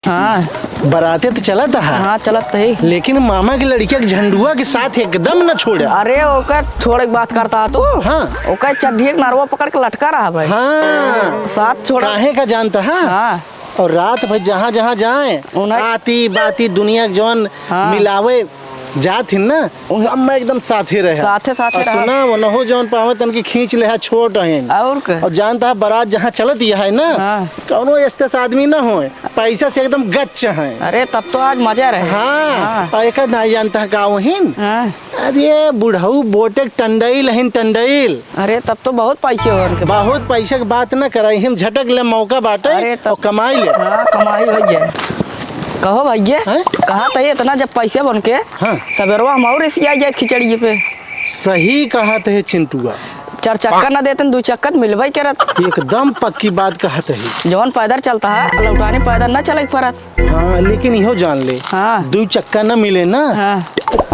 हाँ बराते तो चला था। हाँ चलत तो ही। लेकिन मामा की लड़किया के झंडुआ के साथ एकदम न छोड़े। अरे ओकर छोड़े की बात करता तू। हाँ ओकर चड्ढी एक नरवा पकड़ के लटका रहा भाई। हाँ साथ छोड़ा काहे का जानता है। हाँ और रात भर जहाँ जहाँ जाए आती बाती दुनिया के जौन मिलावे जात ही ना सब में एकदम साथे रहे। साथे और सुना वो न हो जौन पावे तन की खींच ले है छोड़ रहे और जानता है बारात जहाँ चलत यह है ना कौनो ऐसे आदमी ना हो पैसा से एकदम गच्च है। अरे तब तो आज मजा रहे। हाँ और एक नहीं जानता है का वहीन। अरे बुढ़ऊ बोटे टंडईल है टंडईल। अरे तब तो बहुत पैसे हो उनके। बहुत पैसा की बात न कराई हम झटक ले मौका बाटे और कमाई ले। हाँ कमाई भैया कहो भैया कहा था इतना जब पैसे बन के सवेरवा हम और ऐसी आ जाए खिचड़ी पे। सही कहा थे चिंटुआ। 4 चक्कर न देते 2 चक्कर मिलवाई करत। एकदम पक्की बात कहत है। जवन पैदल चलता है लौटाने पैदल न चले फरत। हाँ लेकिन इहो जान ले 2 चक्का न मिले ना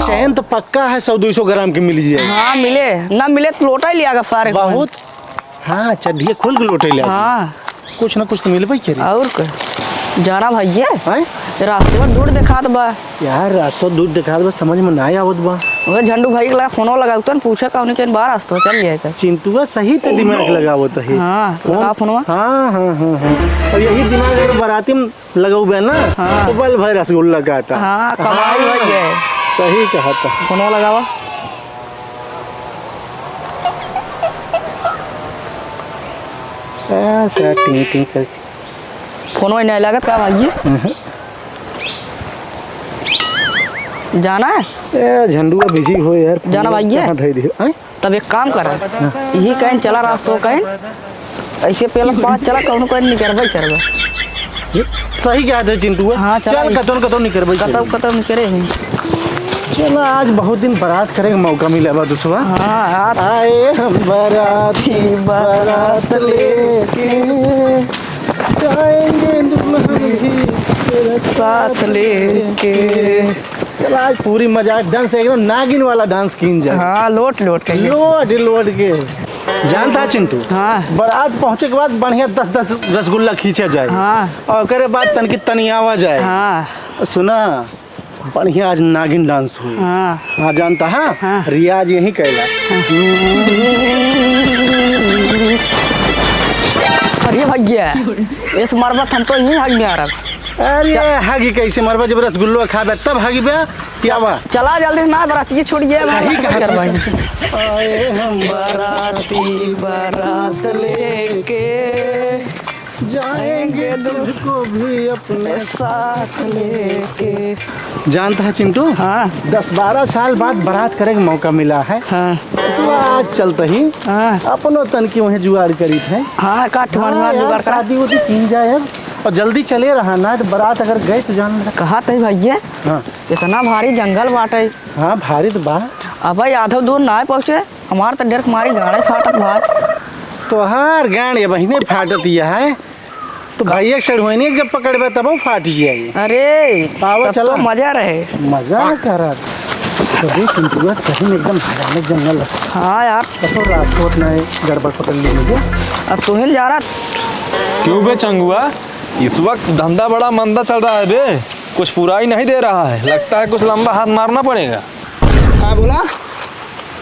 चैन तो पक्का है 100-200 ग्राम की मिल जाए। हाँ मिले न मिले तो लोटा ही लिया सारे बहुत। हाँ चढ़िए खोल के लोटे लिया। हाँ कुछ न कुछ तो मिलवाई करे। और जाना भैया रास्ते में दूर दिखात बा यार रास्ता दूर दिखात बा समझ में ना आवत बा। वो झंडू भाई के फोनो लगाऊ तो पूछा कौन के बाहर रास्ता चल जाए था। चिंटुआ सही तो दिमाग लगावत है। हाँ लगा फोनवा। हाँ हाँ हाँ हाँ और यही दिमाग अगर बाराती में लगाऊ बे ना तो बल भाई रसगुल्ला काटा। हाँ कमाई हो गए। सही कहा था। फोनवा लगावा ऐसा टिंग टिंग करके फोन नहीं लागत का भाई। जाना है झंडुआ बिजी हो यार। जाना भाई तब एक काम कर यही कहीं चला रास्ता कहीं ऐसे पहले 5 चला कौन कहीं नहीं करबे सही क्या है चिंटुआ। हाँ चल कतौन नहीं करबे कतौ नहीं करे हैं। चलो आज बहुत दिन बारात करेंगे मौका मिला बा दूसरा। हाँ आए हम बाराती बारात लेके जाएंगे दुल्हन भी तेरे साथ लेके। चल आज पूरी मजा डांस एकदम नागिन वाला डांस कीन जाए। हाँ लोट लोट के जानता चिंटू। हाँ बारात पहुँचे के बाद बढ़िया 10 रसगुल्ला खींचा जाए। हाँ और करे बाद तनकी तनियावा जाए। हाँ सुना बढ़िया आज नागिन डांस हुई। हाँ जानता है रियाज यही कैला। अरे भैया इस मरबत हम तो यही हग में आ रहा। अरे हागी कैसे मरबा जब रसगुल्ला खाबे तब हागी बे क्या बा। चला जल्दी ना बराती छोड़िए। आए हम बाराती बारात लेके जाएंगे दूल्हे को भी अपने साथ लेके। जानता है चिंटू 10-12 साल बाद बारात करे का मौका मिला है। आज चलते ही अपनो तन की वहीं जुगाड़ करी थे। जुगाड़ शादी उदी की जाए और जल्दी चले रहा ना तो बारात अगर गए तो जान कहा थे भैया। इतना भारी जंगल बाटे। हाँ भारी तो बा। अब आधा दूर ना पहुँचे हमार तो डर मारी गाड़ी फाटत भाई। तो हर गाड़ी बहने फाटत है तो भैया चढ़वनी जब पकड़बे तब फाट जाए। अरे चलो मजा रहे मजा कर चिंटुआ सही में एकदम भयानक जंगल। हाँ यार तो रात को उतना गड़बड़ पकड़ ली मुझे। अब तो ही जा रहा क्यों बे चंगुआ इस वक्त धंधा बड़ा मंदा चल रहा है बे कुछ पूरा ही नहीं दे रहा है लगता है कुछ लंबा हाथ मारना पड़ेगा। हाँ बोला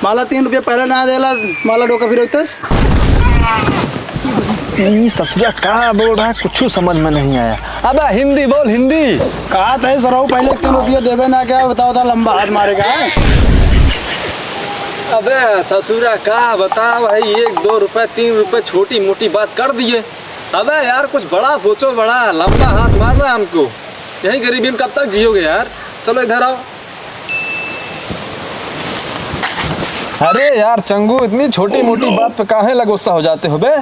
माला 3 रुपये पहले ना देला माला डोका फिर ससुरा कहाँ बोल रहा है कुछ समझ में नहीं आया। अबे हिंदी बोल हिंदी। कहा था सराऊ पहले 3 रुपये देवे ना क्या बताओ था लंबा हाथ मारेगा। अबे ससुरा कहा बता भाई 1-2 रुपए 3 रुपए छोटी मोटी बात कर दिए। अबे यार कुछ बड़ा सोचो बड़ा लंबा हाथ मार रहा है हमको। यही गरीबी में कब तक जियोगे यार। चलो इधर आओ। अरे यार चंगू इतनी छोटी मोटी बात पे काहे गुस्सा हो जाते हो बे।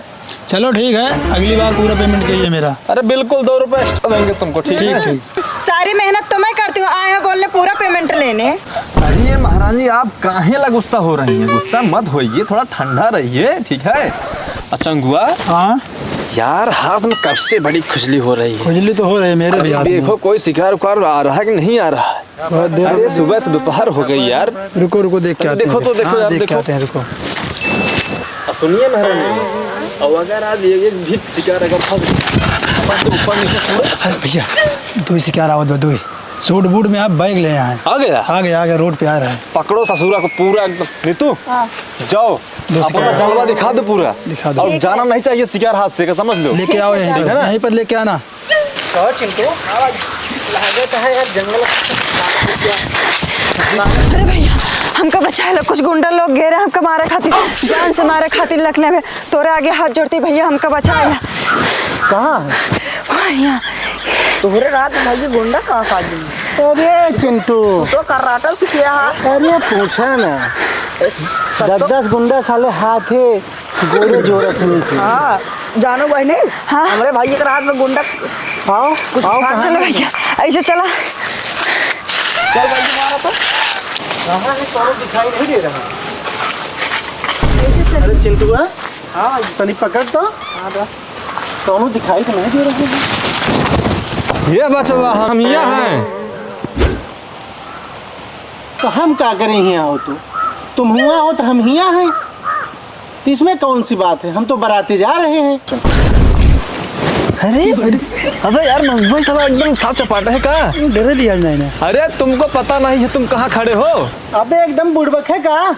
चलो ठीक है अगली बार पूरा पेमेंट चाहिए मेरा। अरे बिल्कुल 2 रुपए एक्स्ट्रा देंगे तुमको। ठीक है सारी मेहनत तो मैं करती हूँ आए हैं बोलने पूरा पेमेंट लेने। अरे महारानी आप काहे गुस्सा हो रही हैं। गुस्सा मत होइए थोड़ा ठंडा रहिए ठीक है। चंगुआ हाँ यार हाथ में कब से बड़ी खुजली हो रही है। खुजली तो हो रही है मेरे भी हाथ में। देखो कोई शिकार उकार आ रहा है कि नहीं आ रहा है। अरे सुबह से दोपहर हो गई यार। रुको देख के आते हैं। देखो तो देखो यार देख के आते हैं रुको। सुनिए महारानी और अगर आज ये भी शिकार अगर फंस तो ऊपर नीचे भैया दुई से क्या रावत दुई सूट बूट में आप बैग ले आए आ गया आगे रोड पे आ रहा है। पकड़ो ससुरा को पूरा एकदम नीतू जाओ दोस्त अपना क्या? जलवा दिखा दो पूरा दिखा दो। और जाना नहीं चाहिए शिकार हाथ से का समझ लो। लेके आओ यहीं पर लेके आना। कहो चिंटू लागत है यार जंगल। अरे भैया हमका बचाए लो, कुछ गुंडा लोग घेरे हमका मारे खातिर, जान से मारे खातिर लखने में। तोरे आगे हाथ जोड़ती भैया, हमका बचाए ला। कहाँ है? भैया तोहरे रात भाई गुंडा कहाँ खा दी? अरे चिंटू तो कराटा सीखिया है। अरे पूछा ना 10 गुंडा साले हाथे गोरे जोरत नहीं। हाँ जानो भाई नहीं। हाँ। हमारे भाई के रात में गुंडा आओ आओ हाँ, चलो भैया ऐसे चला। चल भाई तुम्हारा तो कहाँ है? कौन दिखाई नहीं दे रहा। अरे चिंटू हाँ तनी पकड़ तो। कौन दिखाई तो नहीं दे रहे हैं। ये बचवा हम यहाँ हैं। तो हम क्या करें यहाँ हो? तुम हुआ हो तो हम यहाँ हैं। तो इसमें कौन सी बात है? हम तो बराते जा रहे हैं। अरे अबे यार मंगवाई साला एकदम साफ चपाटा है का? डरे लिया नहीं। अरे तुमको पता नहीं है तुम कहाँ खड़े हो? अबे एकदम बुड़बक है का?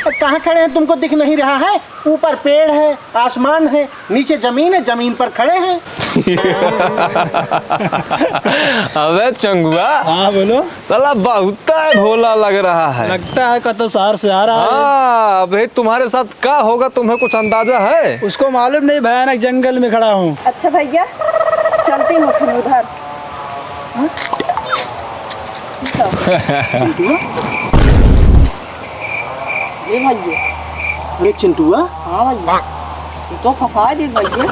कहाँ खड़े हैं तुमको दिख नहीं रहा है? ऊपर पेड़ है, आसमान है, नीचे जमीन है, जमीन पर खड़े हैं। अबे चंगुआ हाँ बोलो। साला बहुत भोला लग रहा है। लगता है कतो शहर से आ रहा है। हाँ भाई तुम्हारे साथ क्या होगा तुम्हें कुछ अंदाजा है? उसको मालूम नहीं, भयानक जंगल में खड़ा हूँ। अच्छा भैया चलती हूँ फिर उधर। ये भैया। अरे चिंटुआ हाँ भैया तू तो फंसा दे भैया।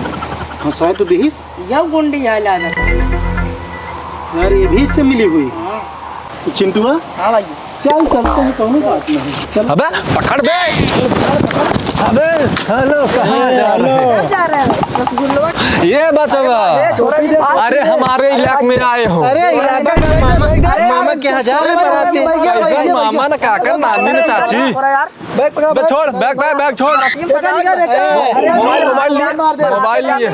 फंसाए तो दिहिस यह गुंडी आ लागत। यार ये भी इससे मिली हुई। चिंटुआ हाँ भैया चल चलते हैं, कौन बात नहीं। चल अबे पकड़ बे। अबे हेलो कहाँ जा रहे हो? जा रहे हैं रसगुल्ला। ये बचवा अरे हमारे इलाके में आए हो। अरे इलाका का मामा के यहाँ जा रहे हैं ऐसा मामा ने काका नानी ने चाची। बे छोड़ बैग बैग बैग छोड़। मोबाइल लिए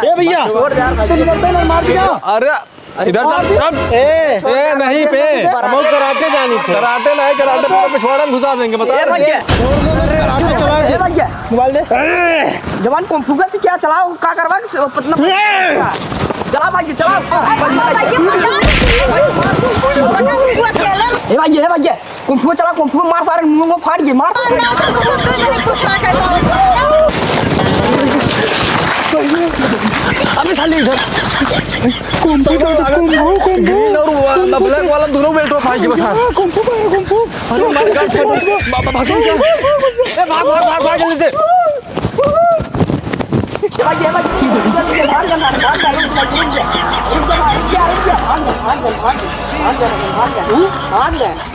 ए भैया तू निकलता ना मार दिया। अरे इधर चल। ए नहीं पे हम कराटे जानी थे। कराटे नहीं कराटे पे पिछवाड़ा में घुसा देंगे बता। मोबाइल दे। जवान कुंफू से क्या चलाओ क्या करवा चला भाई चला। ए भाई कुंफू चला कुंफू मार सारे मुंह में फाड़ गए मार। अबे साले इधर कुंफू ब्लैक वाला दोनों बेल्टो फाड़ गए बस। कुंफू अरे मार काट बाबा भाग जा। भाग जल्दी से।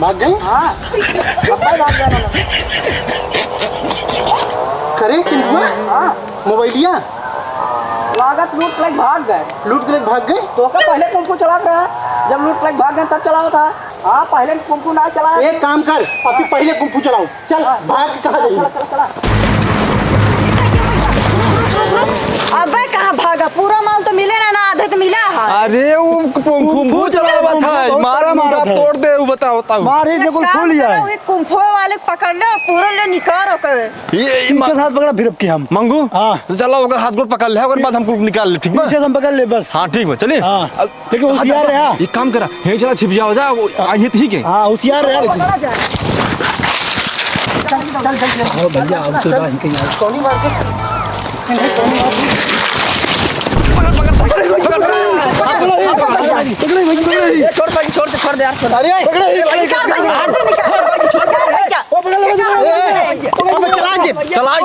भाग गए? करे चिंटुआ मोबाइलिया लागत लूट लाइक भाग गए। लूट के भाग गए। तो क्या पहले कुंफू चला गया? जब लूट लाइक भाग गए तब चला था। हाँ पहले कुंफू ना चला। एक काम कर अभी पहले कुंफू चलाओ। चल भाग के कहाँ जाएगी? अबे कहाँ भागा? पूरा माल तो मिले ना, आधे तो मिला है। अरे वो कुंफू चलावा था। मारा मारा तोड़ दे वो बताओ मारे जो कुल खोल लिया है। कुंफो वाले पकड़ लो पूरा ले निकाल होकर। ये इनके साथ पकड़ा फिर की हम मंगू। हाँ। तो चलो अगर हाथ गोड़ पकड़ ले और बाद हमको निकाल ले। ठीक है पीछे से हम पकड़ ले बस। हाँ ठीक है चलिए। हाँ लेकिन होशियार रहा। एक काम करा यहीं चला छिप जाओ जा आइए ठीक है। हाँ होशियार रहा। छोड़ दे यार। अरे चला निकाल दे।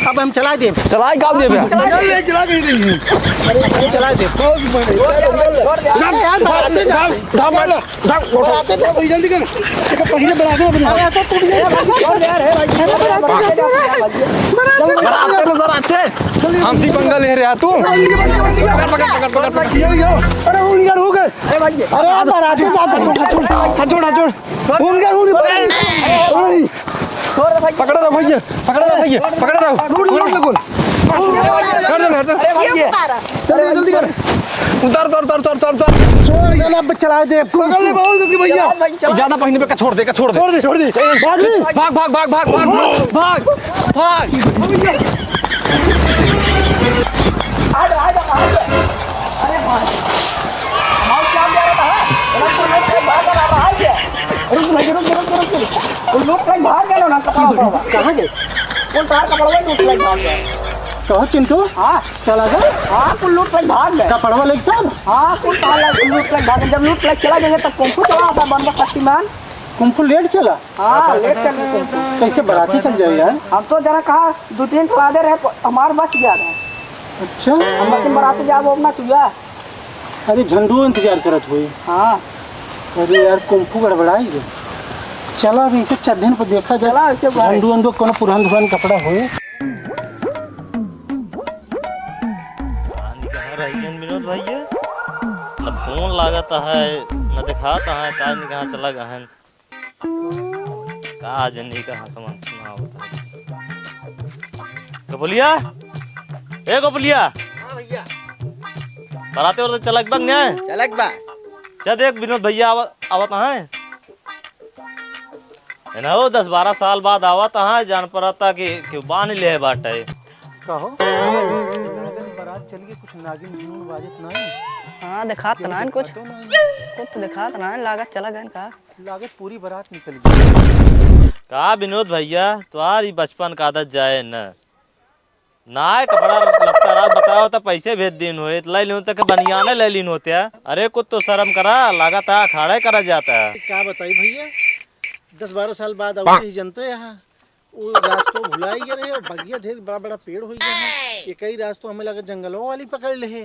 अब हम चला दे। चला निकाल दे चला दे। जल्दी कर पहले हम भी पंगा ले रहे तू। अरे हो गए। अरे पकड़ रहा भैया पकड़ रहा भैया पकड़ रहा। जल्दी कर उतार उतार उतार उतार उतार उतार छोड़ देना अब चला दे पकड़ ले बहुत जल्दी भैया ज्यादा पहिने पे का छोड़ दे छोड़ दे भाग ले भाग भाग भाग भाग भाग भाग भाग कहाँ गए कहो चिंटू चला गए कपड़वा लेके सब जब लूट लाइक चला जाएंगे तब कुंफू चला था बंद शक्तिमान कुंफू लेट चला लेट चल रहे कैसे बराती चल जाए यार हम तो जरा कहा 2-3 ठला दे रहे हमार बच गया था अच्छा हम लेकिन बराती जाओ ना तुझा अरे झंडू इंतजार करत हुई हाँ अरे यार कुंफू गड़बड़ाई गए चला अभी इसे चढ़ने पर देखा चला ऐसे झंडू अंडू कोनो पुरान दुकान कपड़ा हुए विनोद भैया न फोन लागता है न दिखाता है का नहीं कहाँ चला गया है का जनी कहाँ समझ सुना होता है कबुलिया ए कबुलिया हाँ भैया बराते और चलक बंग है चलक बा जा देख विनोद भैया आवत है ना वो 10-12 साल बाद आवत है जान पड़ता कि बान ले बाटे कहो बारात चल गई कुछ नागिन झूम बाजत नहीं हाँ दिखात ना कुछ तो दिखात ना लागत चला गया का लागत पूरी बारात निकल गई का विनोद भैया तुम्हारी बचपन का आदत जाए न ना कपड़ा लगता रात बताओ तो पैसे भेज दिन हो ले लो तक बनियाने ले लीन होते है अरे कुछ तो शर्म करा लगाता अखाड़ा करा जाता है क्या बताई भैया 10-12 साल बाद अवश्य ही जनते यहाँ वो रास्तों भुलाई गए और बगिया ढेर बड़ा बड़ा पेड़ हो गया है ये कई रास्तों हमें लगा जंगलों वाली पकड़ ले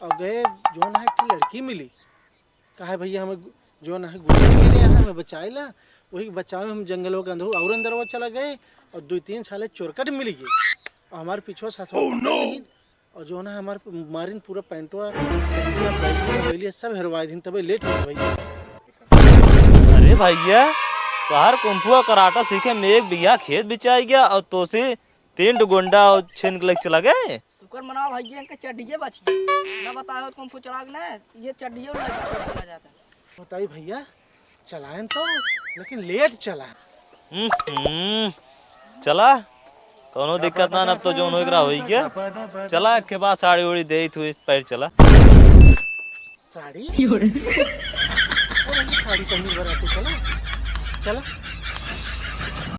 और गए जो ना की लड़की मिली कहा भैया हमें जो ना गुजर मिले यहाँ हमें बचाए ला वही बचावे हम जंगलों के अंदर और अंदर चला गए और 2-3 साल चोरकट मिल गई और हमारे पीछे साथ और जो ना हमारे मारिन पूरा पैंटवा सब हरवा दिन तब लेट हो भैया अरे भैया तोहर कुंफुआ कराटा सीखे में एक बिया खेत बिचाई गया और तो से 3 गुंडा और छिन लग चला गए शुक्र मनाओ भैया के चढ़िए बच गई ना बताओ कुंफू चला गया ये चढ़िए चला जाता बताइए भैया चलाएं तो लेकिन लेट चला चला कोनो दिक्कत ना अब तो जो नोकरा हो गया चला के बाद साड़ी उड़ी दे तू इस पैर चला साड़ी साड़ी पहनी बराती चला चला